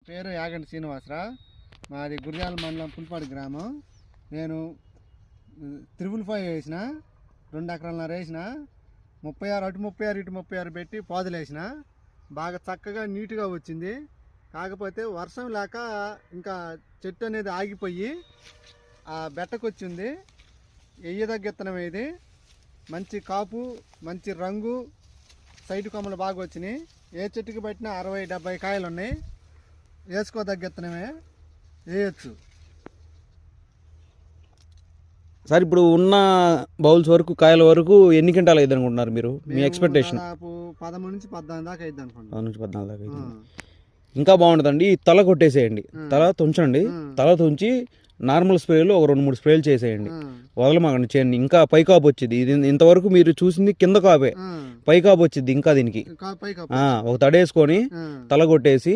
పేరు యాగంటి శ్రీనివాసరావు. మాది గుర్జాల మండలం పుల్పాడు గ్రామం. నేను 555 వేసిన, 2 ఎకరాలన్నర వేసిన, 36 అటు 36 ఇటు 36 పెట్టి పాదులు వేసిన. బాగా చక్కగా నీట్గా వచ్చింది. కాకపోతే వర్షం లేక ఇంకా చెట్టు అనేది ఆగిపోయి ఆ బెట్టకొచ్చింది. ఎయ్యదగ్గ విత్తనం ఇది. మంచి కాపు, మంచి రంగు, సైడ్ కొమ్మలు బాగా వచ్చినాయి. ఏ చెట్టుకి పట్టినా 60-70 కాయలు ఉన్నాయి. వేసుకోదగ్గ విత్తనమే, వేయచ్చు. సార్ ఇప్పుడు ఉన్న బౌల్స్ వరకు కాయల వరకు ఎన్ని క్వింటాలు అయింది అనుకుంటున్నారు మీరు? మీ ఎక్స్పెక్టేషన్? 13 నుంచి 14 దాకా అయింది అనుకుంటున్నాను. 14 నుంచి 14 దాకా అయింది. ఇంకా బాగుంటుందండి. తల కొట్టేసేయండి, తల తుంచండి. తల తుంచి నార్మల్ స్ప్రేలు ఒక 2-3 స్ప్రేలు చేసేయండి. వదలమాకండి చేయండి. ఇంకా పైకాపు వచ్చింది. ఇది ఇంతవరకు మీరు చూసింది కింద కాపే, పైకాపు వచ్చింది ఇంకా దీనికి. ఒక తడేసుకొని తల కొట్టేసి